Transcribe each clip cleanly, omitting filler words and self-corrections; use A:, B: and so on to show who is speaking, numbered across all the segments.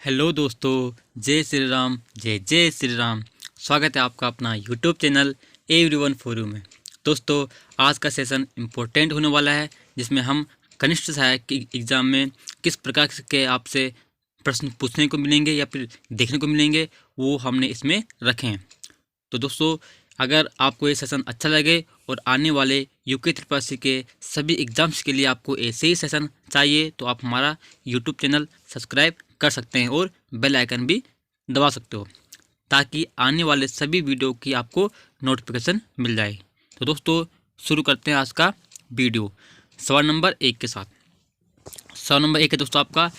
A: Hello दोस्तों, जय श्री राम, जय जय श्री राम। स्वागत है आपका अपना YouTube channel everyone for you में। दोस्तों, आज का सेशन इम्पोर्टेंट होने वाला है, जिसमें हम कनिष्ठ सहायक की एग्ज़ाम में किस प्रकार के आपसे प्रश्न पूछने को मिलेंगे या फिर देखने को मिलेंगे, वो हमने इसमें रखे हैं। तो दोस्तों, अगर आपको ये सेशन अच्छा लगे और आने वाले यूके त्रिपाठी के सभी एग्ज़ाम्स के लिए आपको ऐसे ही सेशन चाहिए, तो आप हमारा यूट्यूब चैनल सब्सक्राइब कर सकते हैं और बेल आइकन भी दबा सकते हो, ताकि आने वाले सभी वीडियो की आपको नोटिफिकेशन मिल जाए। तो दोस्तों, शुरू करते हैं आज का वीडियो सवाल नंबर 1 के साथ। सवाल नंबर 1 है दोस्तों आपका,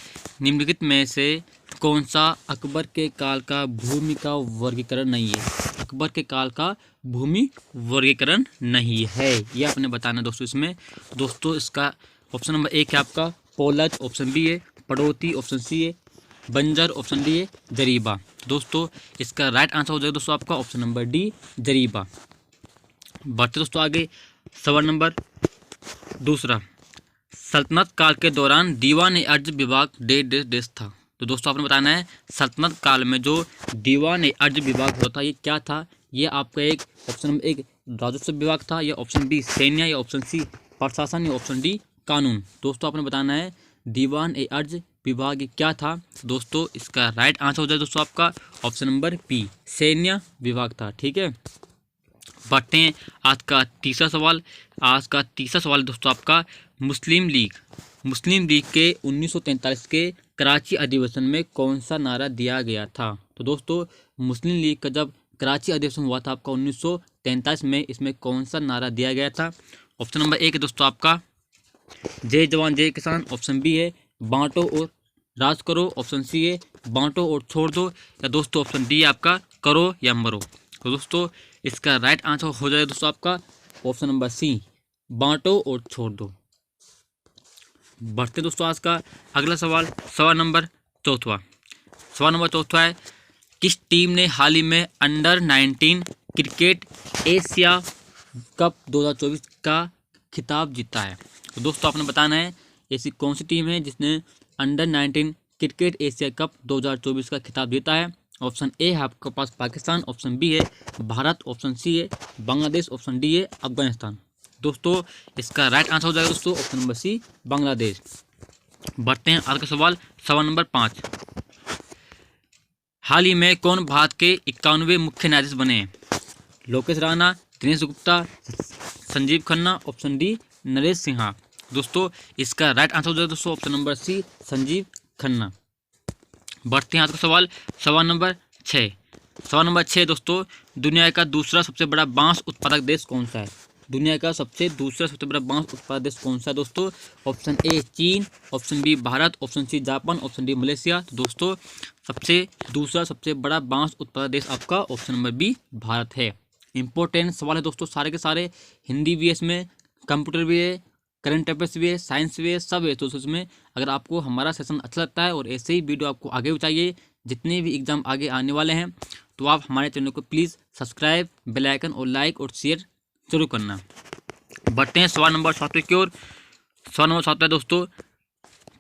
A: निम्नलिखित में से कौन सा अकबर के काल का भूमि का वर्गीकरण नहीं है? अकबर के काल का भूमि वर्गीकरण नहीं है, ये आपने बताना दोस्तों। इसमें दोस्तों इसका ऑप्शन नंबर 1 है आपका पोलज, ऑप्शन बी है पड़ोती, ऑप्शन सी है बंजर, ऑप्शन डी है जरीबा। दोस्तों इसका राइट आंसर हो जाएगा दोस्तों आपका ऑप्शन नंबर डी, जरीबा। बढ़ते दोस्तों आगे, सवाल नंबर दूसरा, सल्तनत काल के दौरान दीवान अर्ज विभाग डेश था। तो दोस्तों आपने बताना है सल्तनत काल में जो दीवान अर्ज विभाग होता है ये क्या था? ये आपका एक ऑप्शन नंबर 1 राजस्व विभाग था, या ऑप्शन बी सैन्य, या ऑप्शन सी प्रशासन, या ऑप्शन डी कानून। दोस्तों आपने बताना है दीवान अर्ज विभाग क्या था। दोस्तों इसका राइट आंसर हो जाए दोस्तों आपका ऑप्शन नंबर बी, सैन्य विभाग था। ठीक है, बढ़ते हैं आज का तीसरा सवाल। आज का तीसरा सवाल दोस्तों आपका, मुस्लिम लीग के 1943 के कराची अधिवेशन में कौन सा नारा दिया गया था? तो दोस्तों मुस्लिम लीग का जब कराची अधिवेशन हुआ था आपका 1943 में, इसमें कौन सा नारा दिया गया था? ऑप्शन नंबर 1 है दोस्तों आपका जय जवान जय किसान, ऑप्शन बी है बांटो और राज करो, ऑप्शन सी है बांटो और छोड़ दो, या दोस्तों ऑप्शन डी आपका करो या मरो। तो दोस्तों इसका राइट आंसर हो जाएगा दोस्तों आपका ऑप्शन नंबर सी, बांटो और छोड़ दो। बढ़ते दोस्तों आज का अगला सवाल, सवाल नंबर चौथा है, किस टीम ने हाल ही में अंडर 19 क्रिकेट एशिया कप 2024 का खिताब जीता है? तो दोस्तों आपने बताना है ऐसी कौन सी टीम है जिसने अंडर 19 क्रिकेट एशिया कप 2024 का खिताब जीता है। ऑप्शन ए है आपके पास पाकिस्तान, ऑप्शन बी है भारत, ऑप्शन सी है बांग्लादेश, ऑप्शन डी है अफगानिस्तान। दोस्तों इसका राइट आंसर हो जाएगा दोस्तों ऑप्शन नंबर सी, बांग्लादेश। बढ़ते हैं आज का सवाल, सवाल नंबर 5, हाल ही में कौन भारत के 91वें मुख्य न्यायाधीश बने हैं? Lokesh Rana, Dinesh Gupta, Sanjeev Khanna, option D Naresh Sinha. दोस्तों इसका राइट आंसर हो जाएगा दोस्तों option number C, Sanjeev Khanna. बढ़ते हैं आज का सवाल, सवाल नंबर 6 दोस्तों, दुनिया का दूसरा सबसे बड़ा बांस उत्पादक देश कौन सा है? दुनिया का दूसरा सबसे बड़ा बांस उत्पादक देश कौन सा है दोस्तों? ऑप्शन ए चीन, option B Bharat, option C Japan, option D Malaysia. तो दोस्तों दूसरा सबसे बड़ा बांस उत्पादक देश आपका ऑप्शन नंबर बी भारत है। इंपॉर्टेंट सवाल है दोस्तों, सारे के सारे हिंदी भी है, इसमें कंप्यूटर भी है, करंट अफेयर्स भी है, साइंस भी है, सब है। तो उसमें अगर आपको हमारा सेशन अच्छा लगता है और ऐसे ही वीडियो आपको आगे भी चाहिए, जितने भी एग्जाम आगे आने वाले हैं, तो आप हमारे चैनल को प्लीज़ सब्सक्राइब, बेल आइकन और लाइक और शेयर जरूर करना। बढ़ते हैं सवाल नंबर 7 की ओर। सवाल नंबर 7 है दोस्तों,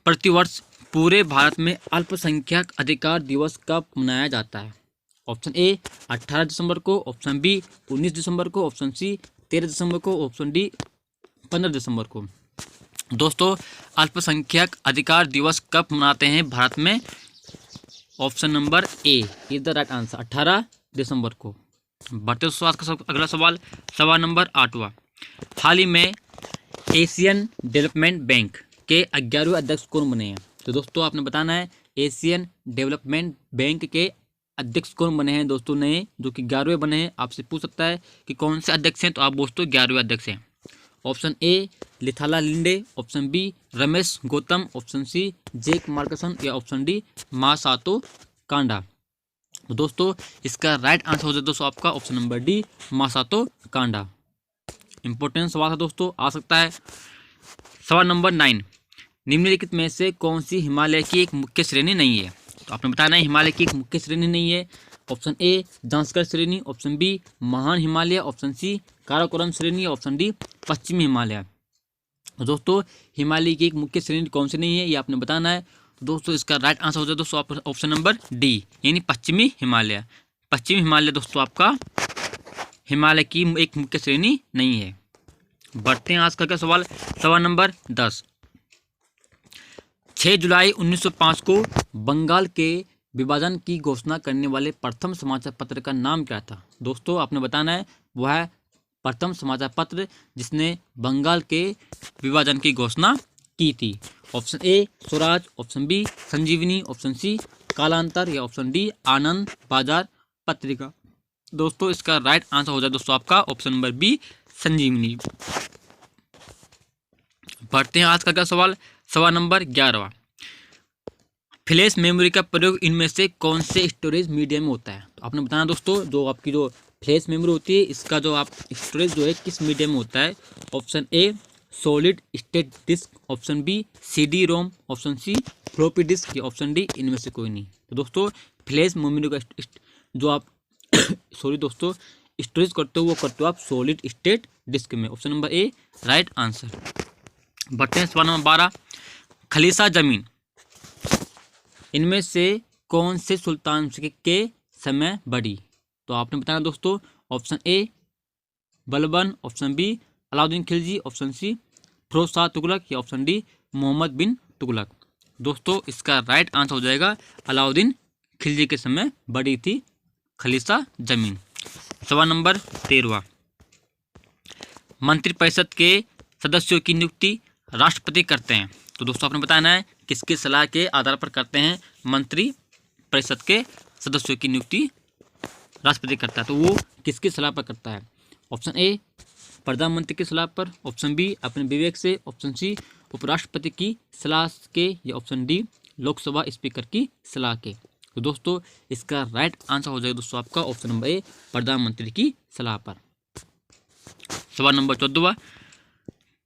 A: प्रतिवर्ष पूरे भारत में अल्पसंख्यक अधिकार दिवस कब मनाया जाता है? ऑप्शन ए 18 दिसंबर को, ऑप्शन बी 19 दिसंबर को, ऑप्शन सी 13 दिसंबर को, ऑप्शन डी 15 दिसंबर को। दोस्तों अल्पसंख्यक अधिकार दिवस कब मनाते हैं भारत में? Option number A is the right answer, 18 दिसंबर को। बढ़ते दोस्तों आज का अगला सवाल, सवाल नंबर 8वां, हाल ही में एशियन डेवलपमेंट बैंक के 11वें अध्यक्ष कौन बने हैं? तो दोस्तों आपने बताना है एशियन डेवलपमेंट बैंक के अध्यक्ष कौन बने हैं दोस्तों नए, जो कि 11वें बने हैं। आपसे पूछ सकता है कि कौन से अध्यक्ष हैं, तो आप दोस्तों 11वें अध्यक्ष हैं। ऑप्शन ए लिथाला लिंडे, option B Ramesh Gautam, option C Jake Markson, या ऑप्शन डी मासातो कांडा। दोस्तों इसका राइट आंसर हो जाए दोस्तों आपका option number D, Masato Kanda. Important सवाल है दोस्तों, आ सकता है। सवाल नंबर 9, निम्नलिखित में से कौन सी हिमालय की एक मुख्य श्रेणी नहीं है? तो आपने बताना है हिमालय की एक मुख्य श्रेणी नहीं है। ऑप्शन ए जांस्कर श्रेणी, ऑप्शन बी महान हिमालय, ऑप्शन सी काराकोरम श्रेणी, ऑप्शन डी पश्चिमी हिमालय। दोस्तों हिमालय की एक मुख्य श्रेणी कौन सी नहीं है, ये आपने बताना है। तो दोस्तों इसका राइट आंसर हो जाए दोस्तों ऑप्शन नंबर डी, यानी पश्चिमी हिमालय। पश्चिमी हिमालय दोस्तों आपका हिमालय की एक मुख्य श्रेणी नहीं है। बढ़ते हैं आज का क्या सवाल, सवाल नंबर 10। 6 जुलाई 1905 को बंगाल के विभाजन की घोषणा करने वाले प्रथम समाचार पत्र का नाम क्या था? दोस्तों आपने बताना है वह है प्रथम समाचार पत्र जिसने बंगाल के विभाजन की घोषणा की थी। Option A Swaraj, option B Sanjeevani, option C Kalantar या ऑप्शन डी आनंद बाजार पत्रिका। दोस्तों इसका राइट आंसर हो जाए दोस्तों आपका ऑप्शन नंबर बी संजीवनी। बढ़ते हैं आज का क्या सवाल, सवाल नंबर 11। फ्लैश मेमोरी का प्रयोग इनमें से कौन से स्टोरेज मीडियम में होता है? तो आपने बताना दोस्तों जो आपकी जो फ्लैश मेमोरी होती है इसका जो आप स्टोरेज जो है किस मीडियम में होता है? Option A solid state disk, option B CD ROM, option C floppy disk या ऑप्शन डी इनमें से कोई नहीं। तो दोस्तों फ्लैश मेमोरी का जो आप सॉरी दोस्तों स्टोरेज करते हो वो करते हो आप सॉलिड स्टेट डिस्क में। ऑप्शन नंबर ए राइट आंसर। बढ़ते हैं सवाल नंबर 12। खलीसा जमीन इनमें से कौन से सुल्तान के समय बढ़ी? तो आपने बताना दोस्तों option A Balban, option B Alauddin Khilji, option C Firoz Shah Tughlaq या ऑप्शन डी मोहम्मद बिन तुगलक। दोस्तों इसका राइट आंसर हो जाएगा अलाउद्दीन खिलजी के समय बढ़ी थी खलीसा जमीन। सवाल नंबर 13। मंत्रिपरिषद के सदस्यों की नियुक्ति राष्ट्रपति करते हैं। तो दोस्तों आपने बताना है किसकी सलाह के आधार पर करते हैं मंत्री परिषद के सदस्यों की नियुक्ति राष्ट्रपति करता है, तो वो किसकी सलाह पर करता है? ऑप्शन ए प्रधानमंत्री की सलाह पर, ऑप्शन बी अपने विवेक से, ऑप्शन सी उपराष्ट्रपति की सलाह के या ऑप्शन डी लोकसभा स्पीकर की सलाह के। तो दोस्तों इसका राइट आंसर हो जाएगा दोस्तों आपका ऑप्शन नंबर ए प्रधानमंत्री की सलाह पर। सवाल नंबर 14।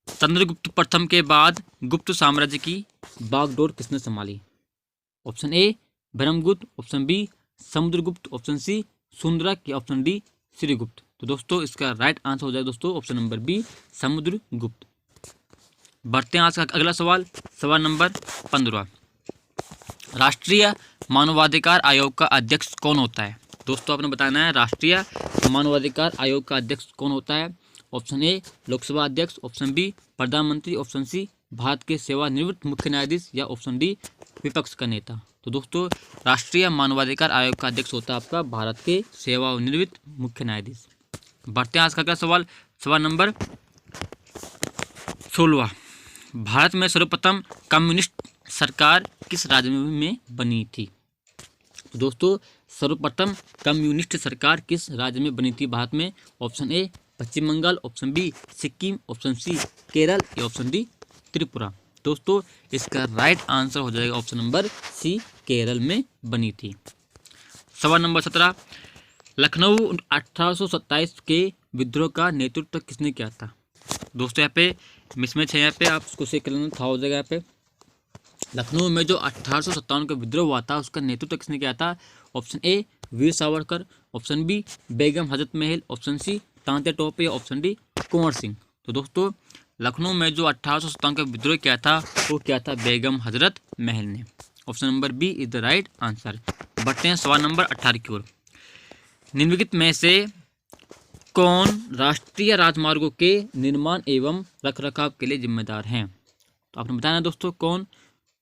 A: चंद्रगुप्त प्रथम के बाद गुप्त साम्राज्य की बागडोर किसने संभाली? Option A Brahmagupta, option B Samudragupta, option C सुंदरक या ऑप्शन डी श्रीगुप्त। तो दोस्तों इसका राइट आंसर हो जाए दोस्तों ऑप्शन नंबर बी समुद्रगुप्त। बढ़ते हैं आज का अगला सवाल, सवाल नंबर 15। राष्ट्रीय मानवाधिकार आयोग का अध्यक्ष कौन होता है? दोस्तों आपने बताना है राष्ट्रीय मानवाधिकार आयोग का अध्यक्ष कौन होता है? ऑप्शन ए लोकसभा अध्यक्ष, ऑप्शन बी प्रधानमंत्री, ऑप्शन सी भारत के सेवानिवृत्त मुख्य न्यायाधीश या ऑप्शन डी विपक्ष का नेता। तो दोस्तों राष्ट्रीय मानवाधिकार आयोग का अध्यक्ष होता है आपका भारत के सेवानिवृत्त मुख्य न्यायाधीश। बढ़ते हैं आज का अगला सवाल, सवाल नंबर 16। भारत में सर्वप्रथम कम्युनिस्ट सरकार किस राज्य में बनी थी? तो दोस्तों सर्वप्रथम कम्युनिस्ट सरकार किस राज्य में बनी थी भारत में? Option A Paschim Bengal, option B Sikkim, option C Kerala या ऑप्शन डी त्रिपुरा। दोस्तों इसका राइट आंसर हो जाएगा ऑप्शन नंबर सी केरल में बनी थी। सवाल नंबर 17। लखनऊ 1827 के विद्रोह का नेतृत्व किसने किया था? दोस्तों यहाँ पे मिसमैच है, यहाँ पे आप उसको चेक कर लेना था हो जाएगा। यहाँ पे लखनऊ में जो 1857 का विद्रोह हुआ था उसका नेतृत्व किसने किया था? Option A Veer Savarkar, option B Begum Hazrat Mahal, option C तांत्या टोपे, ऑप्शन डी कुंवर सिंह। तो दोस्तों लखनऊ में जो 1857 का विद्रोह किया था वो क्या था? बेगम हजरत महल ने। Option number B is the right answer. बढ़ते हैं सवाल नंबर 18 की ओर। निम्नलिखित में से कौन राष्ट्रीय राजमार्गों के निर्माण एवं रखरखाव के लिए जिम्मेदार हैं? तो आपने बताना दोस्तों कौन?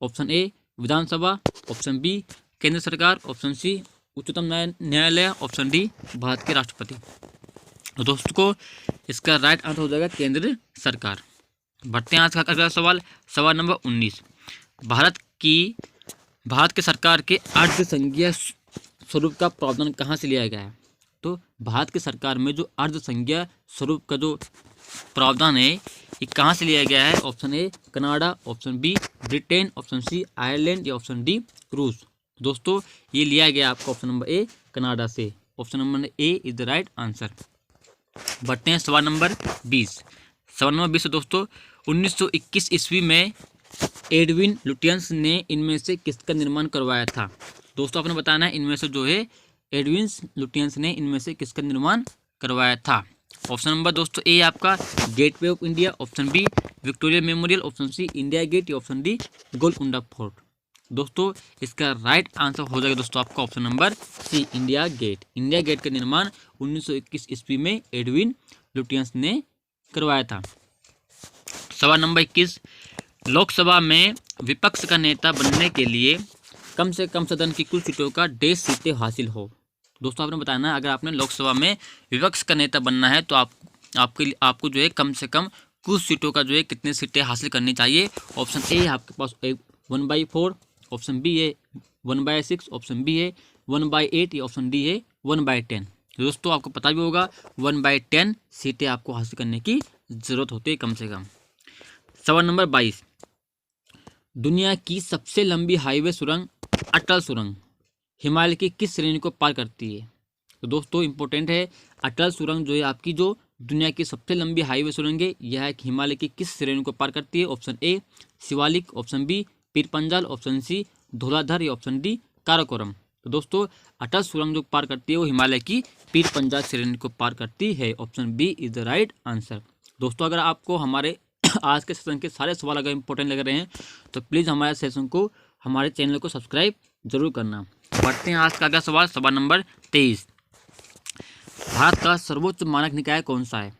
A: ऑप्शन ए विधानसभा, ऑप्शन बी केंद्र सरकार, ऑप्शन सी उच्चतम न्यायालय, ऑप्शन डी भारत के राष्ट्रपति। तो दोस्तों को इसका राइट आंसर हो जाएगा केंद्र सरकार। बढ़ते हैं आज का अगला सवाल, सवाल नंबर 19। भारत के सरकार के अर्धसंघीय स्वरूप का प्रावधान कहाँ से लिया गया है? तो भारत की सरकार में जो अर्धसंघीय स्वरूप का जो प्रावधान है ये कहाँ से लिया गया है? Option A Canada, option B Britain, option C Ireland या ऑप्शन डी रूस। दोस्तों ये लिया गया आपका ऑप्शन नंबर ए कनाडा से। Option number A is the right answer. बढ़ते हैं सवाल नंबर 20। सवाल नंबर 20 दोस्तों 1921 ईस्वी में एडविन लुटियंस ने इनमें से किसका निर्माण करवाया था? दोस्तों आपने बताना है इनमें से जो है एडविन लुटियंस ने इनमें से किसका निर्माण करवाया था? ऑप्शन नंबर दोस्तों ए आपका Gateway of India, option B Victoria Memorial, option C India Gate या ऑप्शन डी गोलकुंडा फोर्ट। दोस्तों इसका राइट आंसर हो जाएगा दोस्तों आपका option number C, India Gate. India Gate का निर्माण 1921 ईस्वी में एडविन लुटियंस ने करवाया था। सवाल नंबर 21, लोकसभा में विपक्ष का नेता बनने के लिए कम से कम सदन की कुल सीटों का 1.5 सीटें हासिल हो। दोस्तों आपने बताना है, अगर आपने लोकसभा में विपक्ष का नेता बनना है तो आपको जो है कम से कम कुछ सीटों का जो है कितने सीटें हासिल करनी चाहिए। ऑप्शन ए है आपके पास 1/4, ऑप्शन बी है 1/6, ऑप्शन बी है 1/8 या ऑप्शन डी है 1/10। तो दोस्तों आपको पता भी होगा 1/10 सीटें आपको हासिल करने की ज़रूरत होती है कम से कम। सवाल नंबर 22, दुनिया की सबसे लंबी हाईवे सुरंग अटल सुरंग हिमालय की किस श्रेणी को पार करती है। तो दोस्तों इंपॉर्टेंट है, अटल सुरंग जो है आपकी जो दुनिया की सबसे लंबी हाईवे सुरंग है, यह है हिमालय की किस श्रेणी को पार करती है। Option A Shivalik, option B Pir Panjal, option C Dhauladhar या ऑप्शन डी काराकोरम। तो दोस्तों अटल सुरंग जो पार करती है वो हिमालय की पीर पंजाल श्रेणी को पार करती है। Option B is the right answer. दोस्तों अगर आपको हमारे आज के सेशन के सारे सवाल अगर इंपॉर्टेंट लग रहे हैं तो प्लीज़ हमारे सेशन को, हमारे चैनल को सब्सक्राइब जरूर करना। बढ़ते हैं आज का अगला सवाल, सवाल नंबर 23, भारत का सर्वोच्च मानक निकाय कौन सा है।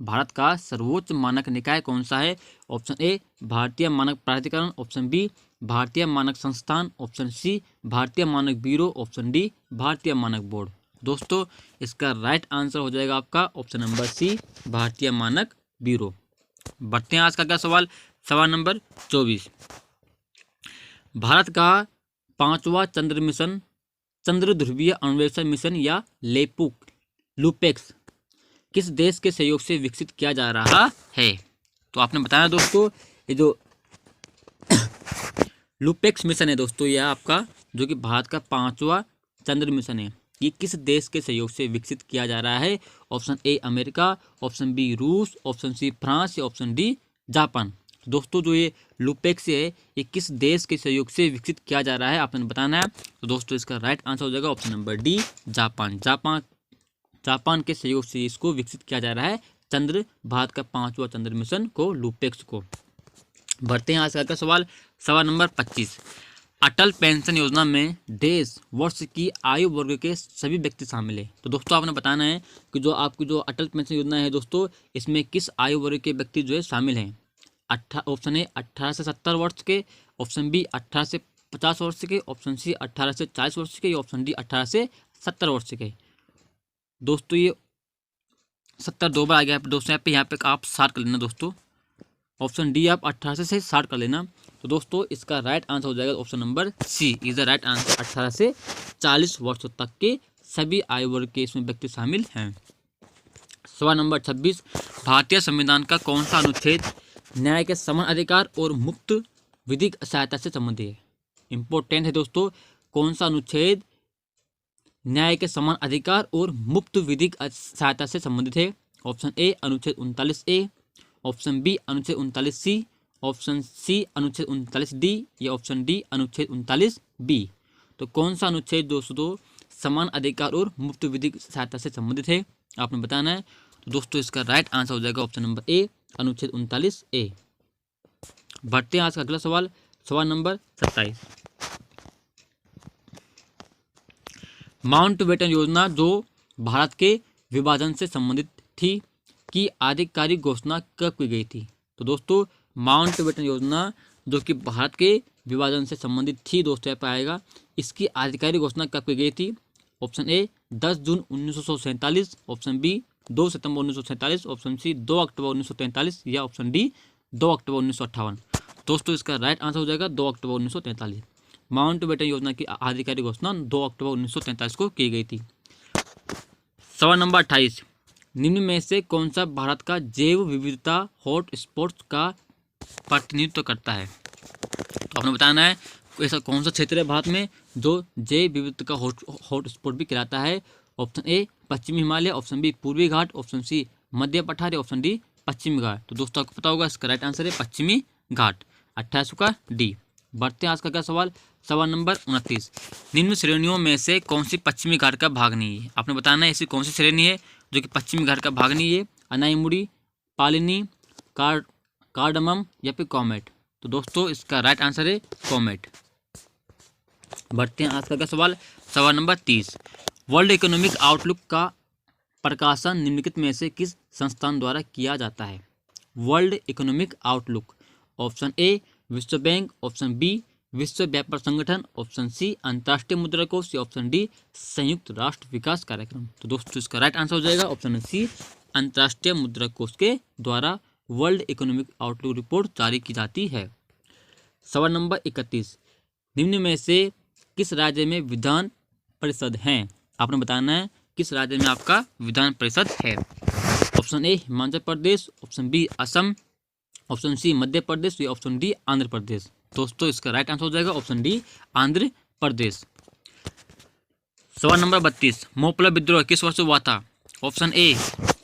A: भारत का सर्वोच्च मानक निकाय कौन सा है। ऑप्शन ए भारतीय मानक प्राधिकरण, ऑप्शन बी भारतीय मानक संस्थान, ऑप्शन सी भारतीय मानक ब्यूरो, ऑप्शन डी भारतीय मानक बोर्ड। दोस्तों इसका राइट आंसर हो जाएगा आपका ऑप्शन नंबर सी, भारतीय मानक ब्यूरो। बढ़ते हैं आज का अगला सवाल, सवाल नंबर 24, भारत का 5वां चंद्र मिशन, चंद्र ध्रुवीय अन्वेषण मिशन या लूपेक्स किस देश के सहयोग से विकसित किया जा रहा है। तो आपने बताया दोस्तों ये जो लूपेक्स मिशन है दोस्तों, यह आपका जो कि भारत का 5वां चंद्र मिशन है, ये किस देश के सहयोग से विकसित किया जा रहा है। Option A America, option B रूस, ऑप्शन सी फ्रांस या ऑप्शन डी जापान। दोस्तों जो ये लूपेक्स है ये किस देश के सहयोग से विकसित किया जा रहा है आपने बताना है। तो दोस्तों इसका राइट आंसर हो जाएगा option number D Japan. Japan के सहयोग से इसको विकसित किया जा रहा है भारत का 5वां चंद्र मिशन को, लूपेक्स को। बढ़ते हैं आज का सवाल, सवाल नंबर 25, अटल पेंशन योजना में देश वर्ष की आयु वर्ग के सभी व्यक्ति शामिल है। तो दोस्तों आपने बताना है कि जो आपकी जो अटल पेंशन योजना है दोस्तों, इसमें किस आयु वर्ग के व्यक्ति जो है शामिल हैं। ऑप्शन ए 18 से 70 वर्ष के, ऑप्शन बी 18 से 50 वर्ष के, ऑप्शन सी 18 से 40 वर्ष के या ऑप्शन डी 18 से 70 वर्ष के। दोस्तों ये 70 दो बार आ गया दोस्तों, यहाँ पे आप 60 कर लेना दोस्तों। ऑप्शन डी आप 18 से 60 कर लेना। तो दोस्तों इसका राइट आंसर हो जाएगा option number C is the right answer, 18 से 40 वर्ष तक के सभी आयु वर्ग के इसमें व्यक्ति शामिल हैं। सवाल नंबर 26, भारतीय संविधान का कौन सा अनुच्छेद न्याय के समान अधिकार और मुक्त विधिक सहायता से संबंधित है। इंपॉर्टेंट है दोस्तों, कौन सा अनुच्छेद न्याय के समान अधिकार और मुक्त विधिक सहायता से संबंधित है। ऑप्शन ए अनुच्छेद 39A, ऑप्शन बी अनुच्छेद 39C, ऑप्शन सी अनुच्छेद 39D या ऑप्शन डी अनुच्छेद 39B। तो कौन सा अनुच्छेद दोस्तों समान अधिकार और मुक्त विधिक सहायता से संबंधित है आपने बताना है। तो दोस्तों इसका राइट आंसर हो जाएगा ऑप्शन नंबर ए अनुच्छेद 39A। बढ़ते हैं आज का अगला सवाल, सवाल नंबर 27, माउंटबेटन योजना जो भारत के विभाजन से संबंधित थी की आधिकारिक घोषणा कब की गई थी। तो दोस्तों माउंटबेटन योजना जो कि भारत के विभाजन से संबंधित थी दोस्तों यहाँ पर आएगा, इसकी आधिकारिक घोषणा कब की गई थी। ऑप्शन ए 10 जून 1947, ऑप्शन बी 2 सितंबर 1947, ऑप्शन सी 2 अक्टूबर 1943 या ऑप्शन डी 2 अक्टूबर 1958। दोस्तों इसका राइट आंसर हो जाएगा 2 अक्टूबर 1943। माउंटबेटन योजना की आधिकारिक घोषणा 2 अक्टूबर 1943 को की गई थी। सवाल नंबर 28, निम्न में से कौन सा भारत का जैव विविधता हॉट स्पॉट का प्रतिनिधित्व करता है। तो आपने बताना है ऐसा कौन सा क्षेत्र है भारत में जो जैव विविधता का हॉट स्पॉट भी कहलाता है। ऑप्शन ए पश्चिमी हिमालय, ऑप्शन बी पूर्वी घाट, ऑप्शन सी मध्य पठार, ऑप्शन डी पश्चिमी घाट। तो दोस्तों आपको पता होगा इसका राइट आंसर है पश्चिमी घाट, 28 का डी। बढ़ते हैं आज का क्या सवाल, सवाल नंबर 29, निम्न श्रेणियों में से कौन सी पश्चिमी घाट का भाग नहीं है। आपने बताना है ऐसी कौन सी श्रेणी है जो कि पश्चिमी घाट का भाग नहीं है। अनाईमुड़ी, पालिनी, कार्डमम या फिर कॉमेट। तो दोस्तों इसका राइट आंसर है कॉमेट। बढ़ते हैं आज का सवाल। सवाल नंबर 30। वर्ल्ड इकोनॉमिक आउटलुक का प्रकाशन निम्नलिखित में से किस संस्थान द्वारा किया जाता है? World economic outlook. Option A विश्व बैंक, ऑप्शन बी विश्व व्यापार संगठन, ऑप्शन सी अंतर्राष्ट्रीय मुद्रा कोष, ऑप्शन डी संयुक्त राष्ट्र विकास कार्यक्रम। तो दोस्तों इसका राइट आंसर हो जाएगा ऑप्शन सी अंतर्राष्ट्रीय मुद्रा कोष के द्वारा वर्ल्ड इकोनॉमिक आउटलुक रिपोर्ट जारी की जाती है। सवाल नंबर 31। निम्न में से किस राज्य में विधान परिषद है? आपने बताना है किस राज्य में आपका विधान परिषद है। Option A Himachal Pradesh, option B Assam, option C Madhya Pradesh या ऑप्शन डी आंध्र प्रदेश। दोस्तों इसका राइट आंसर हो जाएगा ऑप्शन डी आंध्र प्रदेश। सवाल नंबर 32। मोपला विद्रोह किस वर्ष हुआ था? ऑप्शन ए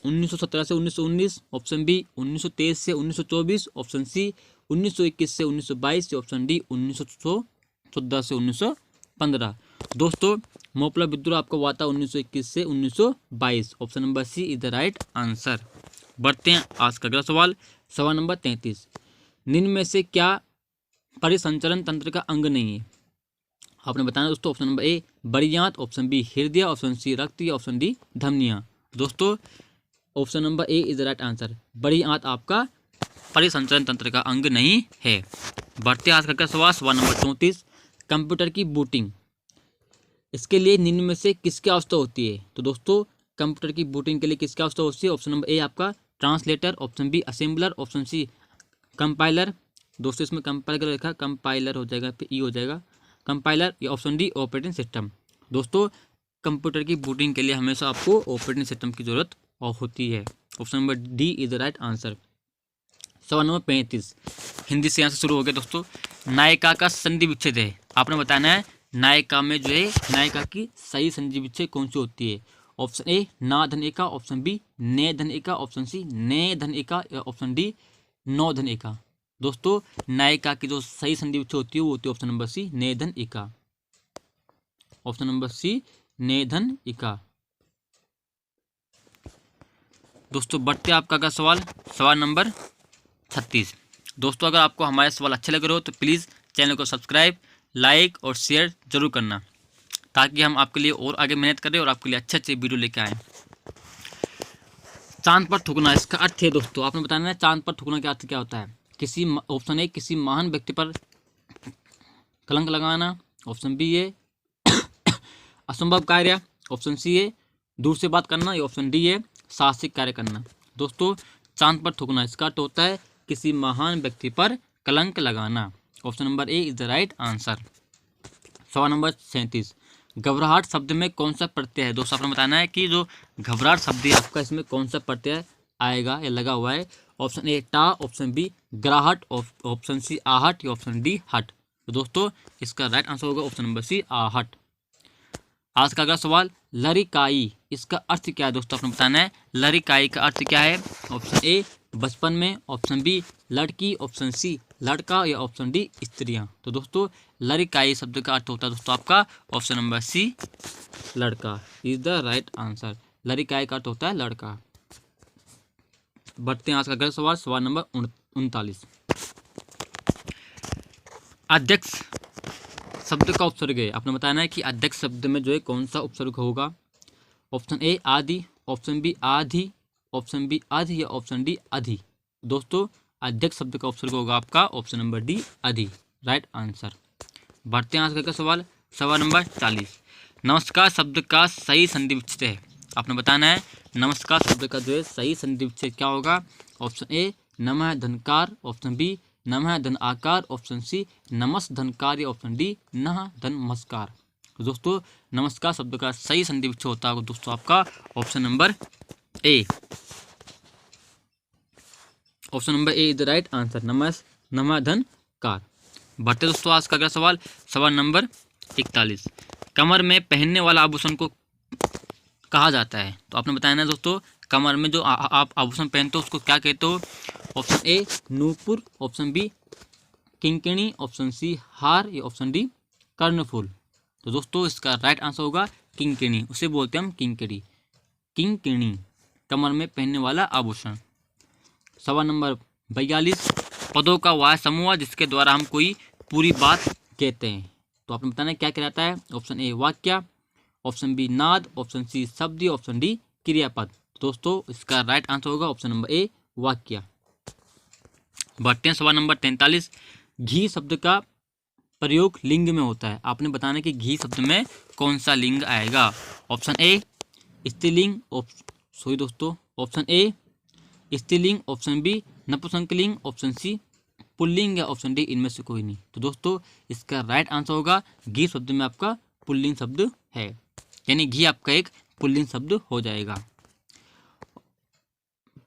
A: 1917 से 1919, ऑप्शन बी 1923 से 1924, ऑप्शन सी 1921 से 1922, ऑप्शन डी 1914 से 1915। दोस्तों मोपला विद्रोह आपको हुआ था 1921 से 1922। Option number C is the right answer. बढ़ते हैं आज का अगला सवाल। सवाल नंबर 33। निम्न में से क्या परिसंचरण तंत्र का अंग नहीं है? आपने बताना दोस्तों। ऑप्शन नंबर ए बड़ी आंत, ऑप्शन बी हृदय, ऑप्शन सी रक्त या ऑप्शन डी धमनियाँ। दोस्तों option number A is the right answer. बड़ी आंत आपका परिसंचरण तंत्र का अंग नहीं है। बढ़ते आज का सवाल। सवाल नंबर 34। कंप्यूटर की बूटिंग इसके लिए निम्न में से किसकी आवश्यकता होती है? तो दोस्तों कंप्यूटर की बूटिंग के लिए किसकी आवश्यकता होती है? ऑप्शन नंबर ए आपका translator, option B assembler, option C compiler. दोस्तों इसमें कंपाइलर लिखा, कंपाइलर हो जाएगा, फिर ई हो जाएगा कंपाइलर, या ऑप्शन डी ऑपरेटिंग सिस्टम। दोस्तों कंप्यूटर की बूटिंग के लिए हमेशा आपको ऑपरेटिंग सिस्टम की जरूरत होती है। Option number D is the right answer. सवाल नंबर 35। हिंदी से यहाँ से शुरू हो गया दोस्तों। नायिका का संधि विच्छेद है। आपने बताना है नायिका में जो है नायिका की सही संधि विच्छेद कौन सी होती है? ऑप्शन ए ना धन एका, ऑप्शन बी ने धन एका, ऑप्शन सी ने धन एका या ऑप्शन डी नौ धन एका। दोस्तों नायिका की जो सही संधि विच्छेद होती है वो होती है ऑप्शन नंबर सी ने धन एका। ऑप्शन नंबर सी ने धन एका। दोस्तों बढ़ते आपका अगला सवाल। सवाल नंबर 36। दोस्तों अगर आपको हमारे सवाल अच्छे लग रहे हो तो प्लीज़ चैनल को सब्सक्राइब, लाइक और शेयर जरूर करना, ताकि हम आपके लिए और आगे मेहनत करें और आपके लिए अच्छे अच्छे वीडियो लेकर आएँ। चांद पर थूकना इसका अर्थ है दोस्तों, आपने बताना है चांद पर थूकना का अर्थ क्या होता है। किसी ऑप्शन ए किसी महान व्यक्ति पर कलंक लगाना, ऑप्शन बी है असंभव कार्य, ऑप्शन सी है दूर से बात करना, या ऑप्शन डी है साहसिक कार्य करना। दोस्तों चांद पर थूकना इसका अर्थ होता है किसी महान व्यक्ति पर कलंक लगाना। Option number A is the right answer. सवाल नंबर 37। घबराहट शब्द में कौन सा प्रत्यय है? दोस्तों आपने बताना है कि जो घबराहट शब्द है आपका इसमें कौन सा प्रत्यय आएगा या लगा हुआ है। ऑप्शन ए टा, ऑप्शन बी ग्राहट, ऑप्शन सी आहट या ऑप्शन डी हट। तो दोस्तों इसका राइट आंसर होगा ऑप्शन नंबर सी आहट। आज का अगला सवाल लरिकाई इसका अर्थ क्या है? दोस्तों आपने बताना है लरिकाई का अर्थ क्या है। ऑप्शन ए बचपन में, ऑप्शन बी लड़की, ऑप्शन सी लड़का या ऑप्शन डी स्त्रियां। तो दोस्तों लरिकाई शब्द का अर्थ होता है दोस्तों आपका ऑप्शन नंबर सी लड़का इज द राइट आंसर। लरिकाई का अर्थ होता है लड़का। बढ़ते हैं आज का अगला सवाल। सवाल नंबर 39। अध्यक्ष शब्द का उपसर्ग है। आपने बताना है कि अध्यक्ष शब्द में जो है कौन सा उपसर्ग होगा। ऑप्शन ए आदि, ऑप्शन बी आधि, ऑप्शन बी आधि या ऑप्शन डी अधि। दोस्तों अध्यक्ष शब्द का उपसर्ग होगा आपका ऑप्शन नंबर डी अधि, राइट आंसर। बढ़ते हैं आज का सवाल। सवाल नंबर 40। नमस्कार शब्द का सही संधि विच्छेद है। आपने बताना है नमस्कार शब्द का जो है सही संधि विच्छेद क्या होगा। ऑप्शन ए नमः धनकार, ऑप्शन बी नमः धन आकार, ऑप्शन सी नमस धनकार या ऑप्शन डी नह धनमस्कार। दोस्तों नमस्कार शब्द का सही संधि विच्छेद होता है दोस्तों आपका option number A. Option number A is the right answer, नमः धनकार। बढ़ते दोस्तों आज का अगला सवाल। सवाल नंबर 41। कमर में पहनने वाला आभूषण को कहा जाता है। तो आपने बताया दोस्तों कमर में जो आप आभूषण पहनते हो उसको क्या कहते हो। ऑप्शन ए नूपुर, ऑप्शन बी किंकिणी, ऑप्शन सी हार या ऑप्शन डी कर्णफूल। तो दोस्तों इसका राइट आंसर होगा किंकिणी, उसे बोलते हैं हम किंकिणी। किंकिणी कमर में पहनने वाला आभूषण। सवाल नंबर 42। पदों का वह समूह जिसके द्वारा हम कोई पूरी बात कहते हैं। तो आपने बताना है क्या कहलाता है। ऑप्शन ए वाक्य, ऑप्शन बी नाद, ऑप्शन सी शब्द, ऑप्शन डी क्रियापद। दोस्तों इसका राइट आंसर होगा ऑप्शन नंबर ए वाक्य। बढ़ते हैं सवाल नंबर 43। घी शब्द का प्रयोग लिंग में होता है। आपने बताना है कि घी शब्द में कौन सा लिंग आएगा। ऑप्शन ए स्त्रीलिंग, दोस्तों ऑप्शन ए स्त्रीलिंग, ऑप्शन बी नपुंसकलिंग, ऑप्शन सी पुल्लिंग या ऑप्शन डी इनमें से कोई नहीं। तो दोस्तों इसका राइट आंसर होगा घी शब्द में आपका पुल्लिंग शब्द है, यानी घी आपका एक पुल्लिंग शब्द हो जाएगा।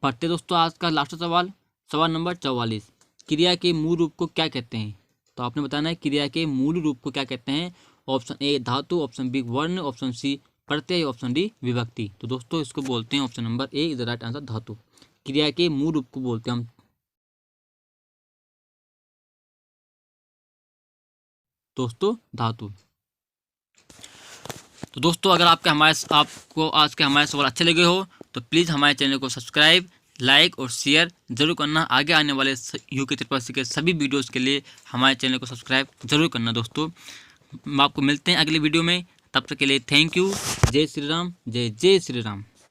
A: पढ़ते दोस्तों आज का लास्ट सवाल, सवाल नंबर 44। क्रिया के मूल रूप को क्या कहते हैं। तो आपने बताना है क्रिया के मूल रूप को क्या कहते हैं। ऑप्शन ए धातु, ऑप्शन बी वर्ण, ऑप्शन सी प्रत्यय, ऑप्शन डी विभक्ति। तो दोस्तों इसको बोलते हैं option number A is the right answer धातु। क्रिया के मूल रूप को बोलते हैं हम दोस्तों धातु। तो दोस्तों अगर आपको आज के हमारे सवाल अच्छे लगे हो तो प्लीज़ हमारे चैनल को सब्सक्राइब, लाइक और शेयर जरूर करना। आगे आने वाले यूके त्रिपाठी के सभी वीडियोस के लिए हमारे चैनल को सब्सक्राइब जरूर करना। दोस्तों हम आपको मिलते हैं अगले वीडियो में, तब तक के लिए थैंक यू। जय श्री राम, जय जय श्री राम।